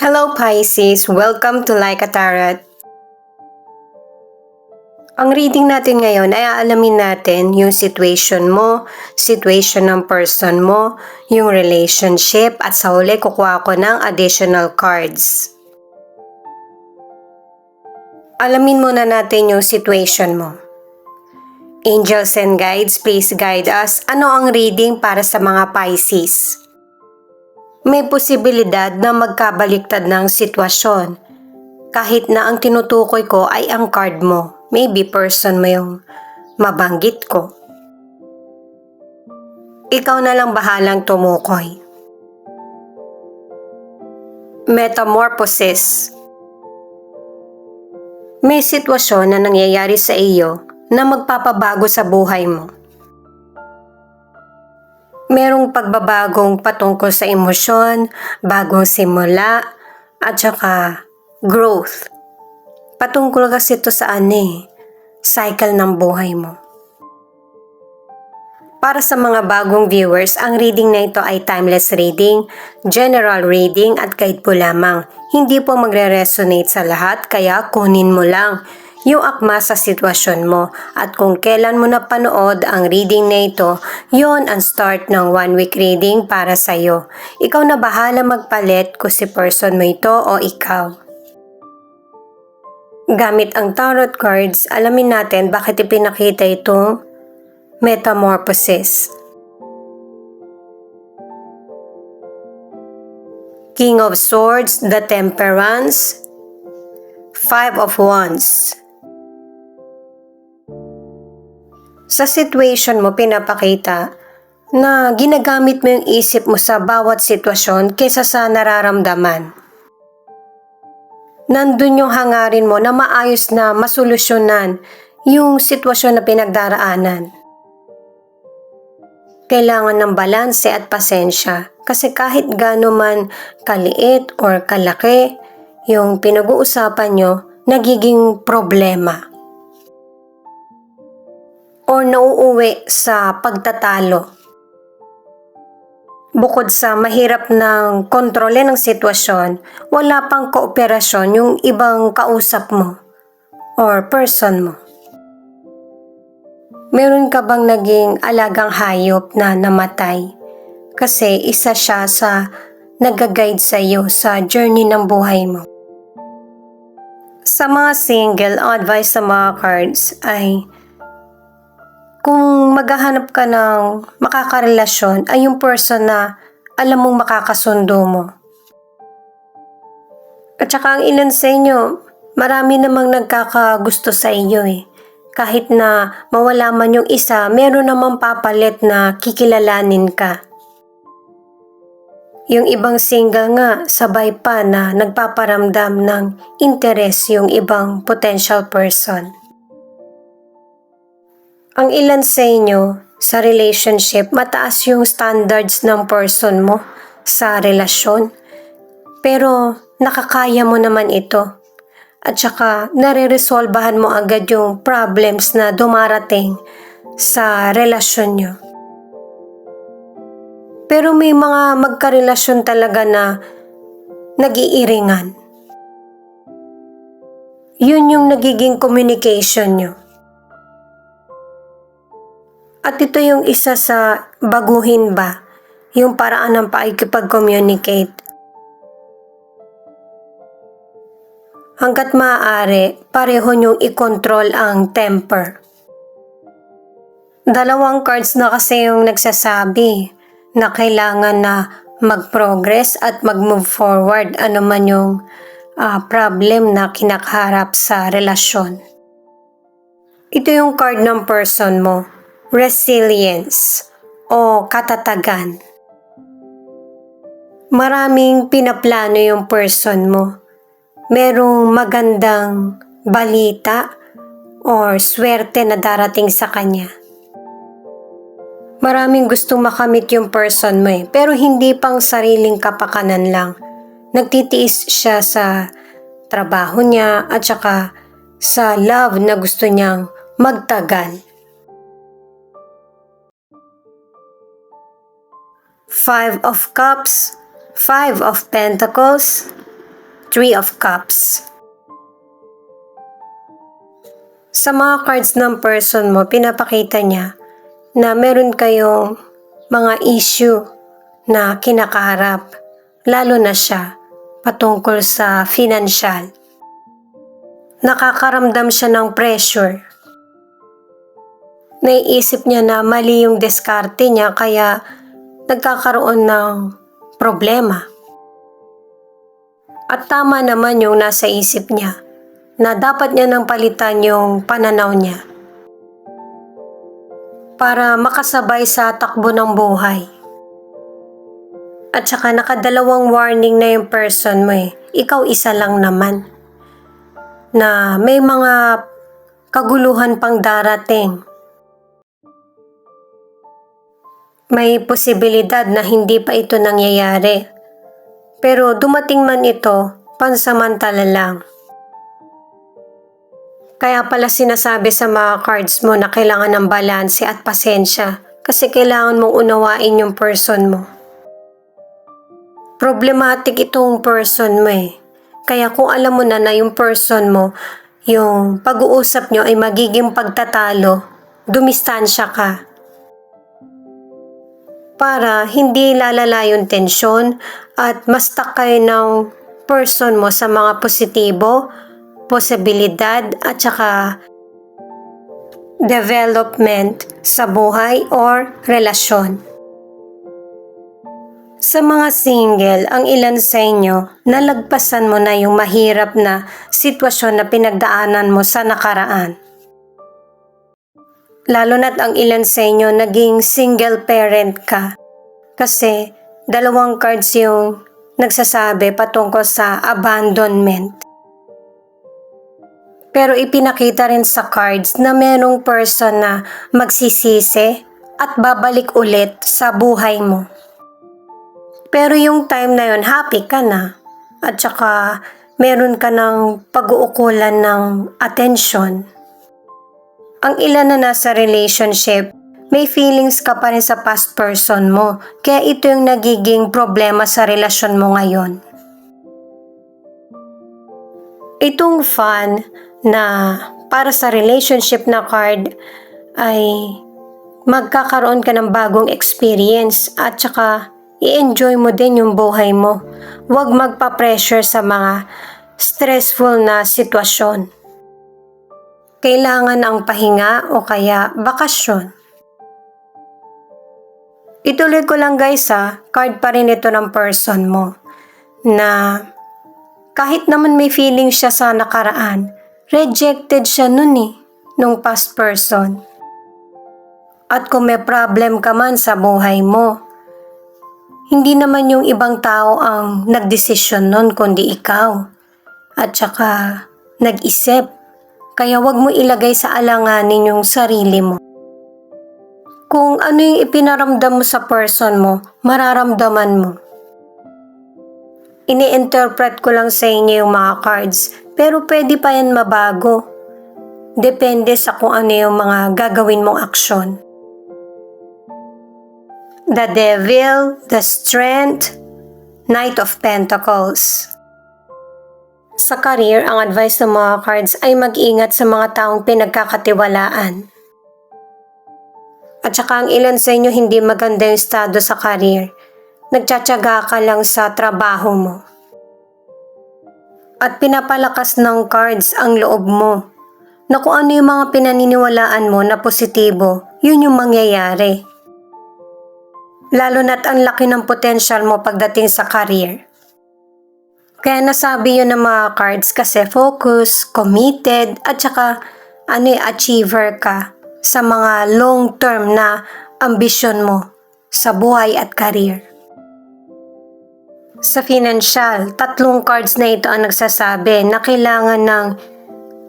Hello Pisces! Welcome to Like a Tarot. Ang reading natin ngayon ay aalamin natin yung situation mo, situation ng person mo, yung relationship at sa huli kukuha ko ng additional cards. Alamin muna natin yung situation mo. Angels and guides, please guide us. Ano ang reading para sa mga Pisces? May posibilidad na magkabaliktad ng sitwasyon. Kahit na ang tinutukoy ko ay ang card mo. Maybe person mo yung mabanggit ko. Ikaw na lang bahalang tumukoy. Metamorphosis. May sitwasyon na nangyayari sa iyo na magpapabago sa buhay mo. Merong pagbabagong patungkol sa emosyon, bagong simula, at saka growth. Patungkol kasi ito sa cycle ng buhay mo. Para sa mga bagong viewers, ang reading na ito ay timeless reading, general reading at guide po lamang. Hindi po magre-resonate sa lahat, kaya kunin mo lang yung akma sa sitwasyon mo at kung kailan mo napanood ang reading na ito, yon ang start ng 1 week reading para sa'yo. Ikaw na bahala magpalit kung si person mo ito o ikaw. Gamit ang tarot cards, alamin natin bakit ipinakita itong metamorphosis. King of Swords, the Temperance, 5 of Wands. Sa situation mo, pinapakita na ginagamit mo yung isip mo sa bawat sitwasyon kaysa sa nararamdaman. Nandun yung hangarin mo na maayos na masolusyonan yung sitwasyon na pinagdaraanan. Kailangan ng balanse at pasensya kasi kahit gaano man kaliit or kalaki, yung pinag-uusapan nyo nagiging problema. O nauuwi sa pagtatalo. Bukod sa mahirap ng kontrole ng sitwasyon, wala pang kooperasyon yung ibang kausap mo or person mo. Meron ka bang naging alagang hayop na namatay? Kasi isa siya sa nag-guide sa iyo sa journey ng buhay mo. Sa mga single, ang advice sa mga cards ay kung maghahanap ka ng makakarelasyon ay yung person na alam mong makakasundo mo. At saka ang ilan sa inyo, marami namang nagkakagusto sa inyo eh. Kahit na mawala man yung isa, meron namang papalit na kikilalanin ka. Yung ibang single nga, sabay pa na nagpaparamdam ng interest yung ibang potential person. Ang ilan sa inyo, sa relationship, mataas yung standards ng person mo sa relasyon. Pero nakakaya mo naman ito. At saka nare-resolbahan mo agad yung problems na dumarating sa relasyon nyo. Pero may mga magkarelasyon talaga na nag-iiringan. Yun yung nagiging communication nyo. At ito yung isa sa baguhin ba, yung paraan ng pakikipag-communicate. Hanggat maaari, pareho niyong i-control ang temper. Dalawang cards na kasi yung nagsasabi na kailangan na mag-progress at mag-move forward ano man yung problem na kinakaharap sa relasyon. Ito yung card ng person mo. Resilience o katatagan. Maraming pinaplano yung person mo. Merong magandang balita or swerte na darating sa kanya. Maraming gustong makamit yung person mo pero hindi pang sariling kapakanan lang. Nagtitiis siya sa trabaho niya at saka sa love na gusto niyang magtagal. 5 of Cups, 5 of Pentacles, Three of Cups. Sa mga cards ng person mo, pinapakita niya na meron kayong mga issue na kinakaharap, lalo na siya patungkol sa financial. Nakakaramdam siya ng pressure. Naiisip niya na mali yung diskarte niya kaya nagkakaroon ng problema. At tama naman yung nasa isip niya na dapat niya nang palitan yung pananaw niya para makasabay sa takbo ng buhay. At saka nakadalawang warning na yung person mo eh. Ikaw isa lang naman na may mga kaguluhan pang darating. May posibilidad na hindi pa ito nangyayari. Pero dumating man ito, pansamantala lang. Kaya pala sinasabi sa mga cards mo na kailangan ng balanse at pasensya kasi kailangan mong unawain yung person mo. Problematic itong person mo eh. Kaya kung alam mo na yung person mo, yung pag-uusap nyo ay magiging pagtatalo, dumistansya ka. Para hindi lalala yung tensyon at mas stuck kayo ng person mo sa mga positibo, posibilidad at saka development sa buhay or relasyon. Sa mga single, ang ilan sa inyo, nalagpasan mo na yung mahirap na sitwasyon na pinagdaanan mo sa nakaraan. Lalo na't ang ilan sa inyo naging single parent ka kasi dalawang cards yung nagsasabi patungkol sa abandonment. Pero ipinakita rin sa cards na merong person na magsisisi at babalik ulit sa buhay mo. Pero yung time na yun, happy ka na. At saka meron ka ng pag-uukulan ng attention. Ang ilan na nasa relationship, may feelings ka pa rin sa past person mo. Kaya ito yung nagiging problema sa relasyon mo ngayon. Itong fun na para sa relationship na card ay magkakaroon ka ng bagong experience at saka i-enjoy mo din yung buhay mo. Huwag magpa-pressure sa mga stressful na sitwasyon. Kailangan ang pahinga o kaya bakasyon. Ituloy ko lang guys card pa rin ito ng person mo na kahit naman may feeling siya sa nakaraan, rejected siya nung past person. At kung may problem ka man sa buhay mo, hindi naman yung ibang tao ang nagdesisyon nun kundi ikaw. At saka nag-isip. Kaya wag mo ilagay sa alanganin yung sarili mo. Kung ano yung ipinaramdam mo sa person mo, mararamdaman mo. Ini-interpret ko lang sa inyo yung mga cards, pero pwede pa yan mabago. Depende sa kung ano yung mga gagawin mong aksyon. The Devil, the Strength, Knight of Pentacles. Sa career, ang advice ng mga cards ay mag-ingat sa mga taong pinagkakatiwalaan. At saka ang ilan sa inyo hindi maganda yung estado sa career. Nagtsatsaga ka lang sa trabaho mo. At pinapalakas ng cards ang loob mo na kung ano yung mga pinaniniwalaan mo na positibo, yun yung mangyayari. Lalo na't ang laki ng potential mo pagdating sa career. Kaya nasabi yun ng mga cards kasi focus, committed, at saka achiever ka sa mga long-term na ambisyon mo sa buhay at career. Sa financial, 3 cards na ito ang nagsasabi na kailangan ng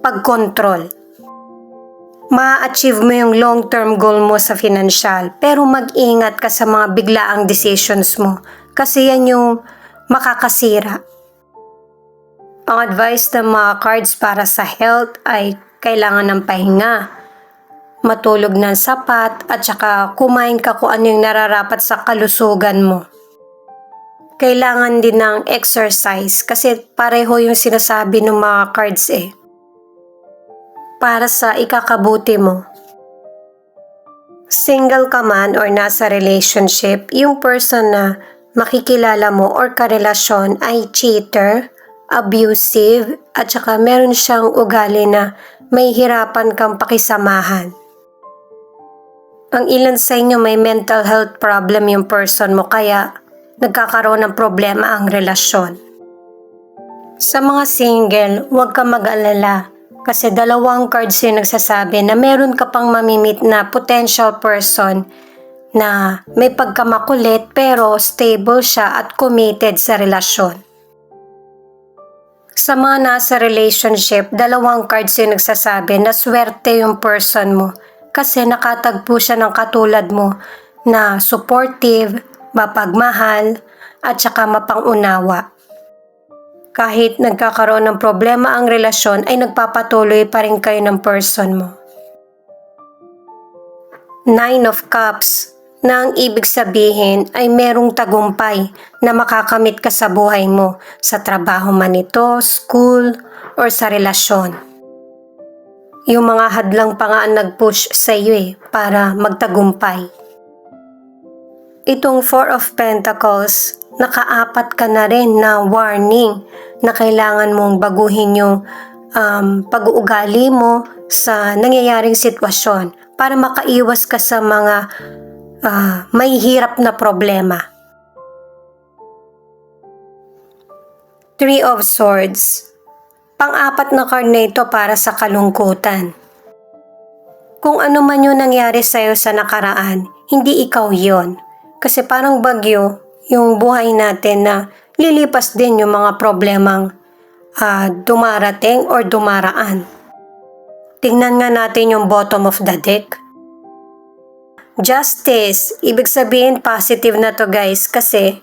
pagkontrol. Ma-achieve mo yung long-term goal mo sa financial, pero mag-ingat ka sa mga biglaang decisions mo kasi yan yung makakasira. Ang advice ng mga cards para sa health ay kailangan ng pahinga, matulog ng sapat at saka kumain ka kung ano yung nararapat sa kalusugan mo. kailangan din ng exercise kasi pareho yung sinasabi ng mga cards para sa ikakabuti mo. Single ka man or nasa relationship, yung person na makikilala mo or karelasyon ay cheater, abusive, at saka meron siyang ugali na may hirapan kang pakisamahan. Ang ilan sa inyo may mental health problem yung person mo kaya nagkakaroon ng problema ang relasyon. Sa mga single, huwag ka mag-alala kasi dalawang cards yung nagsasabi na meron ka pang mamimit na potential person na may pagkamakulit pero stable siya at committed sa relasyon. Sa mga nasa relationship, dalawang cards yung nagsasabi na swerte yung person mo kasi nakatagpo siya ng katulad mo na supportive, mapagmahal, at saka mapangunawa. Kahit nagkakaroon ng problema ang relasyon ay nagpapatuloy pa rin kayo ng person mo. Nine of Cups na ang ibig sabihin ay merong tagumpay na makakamit ka sa buhay mo, sa trabaho man ito, school, or sa relasyon. Yung mga hadlang pa nga ang nag-push sa iyo para magtagumpay. Itong Four of Pentacles, nakaapat ka na rin na warning na kailangan mong baguhin yung pag-uugali mo sa nangyayaring sitwasyon para makaiwas ka sa mga may hirap na problema. Three of Swords. Pang-apat na card na ito para sa kalungkutan. Kung ano man yung nangyari sa'yo sa nakaraan, hindi ikaw yon. Kasi parang bagyo yung buhay natin na lilipas din yung mga problemang dumarating or dumaraan. Tingnan nga natin yung bottom of the deck. Justice, ibig sabihin positive na to guys kasi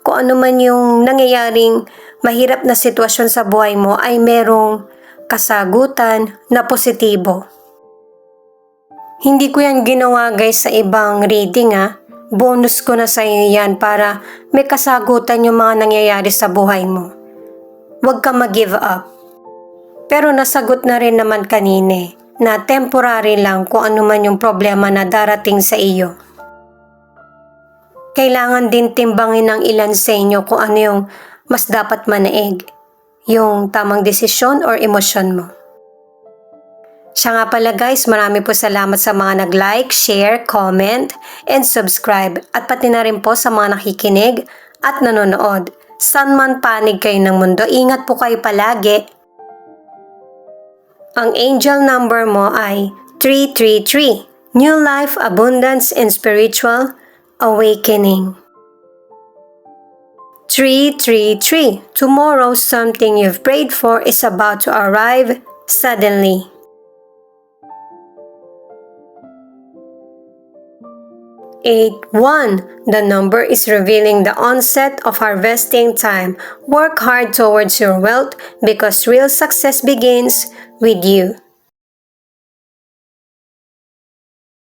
kung ano man yung nangyayaring mahirap na sitwasyon sa buhay mo ay merong kasagutan na positibo. Hindi ko yan ginawa guys sa ibang reading bonus ko na sa iyo yan para may kasagutan yung mga nangyayari sa buhay mo. Huwag ka mag-give up. Pero nasagot na rin naman kanina na temporary lang kung ano man yung problema na darating sa iyo. Kailangan din timbangin ng ilan sa inyo kung ano yung mas dapat manaig, yung tamang desisyon or emosyon mo. Siya nga pala guys, marami po salamat sa mga nag-like, share, comment, and subscribe at pati na rin po sa mga nakikinig at nanonood. San man panig kayo ng mundo, ingat po kayo palagi. Ang angel number mo ay 333. New life, abundance, and spiritual awakening. 333. Tomorrow something you've prayed for is about to arrive suddenly. 81. The number is revealing the onset of harvesting time. Work hard towards your wealth because real success begins with you.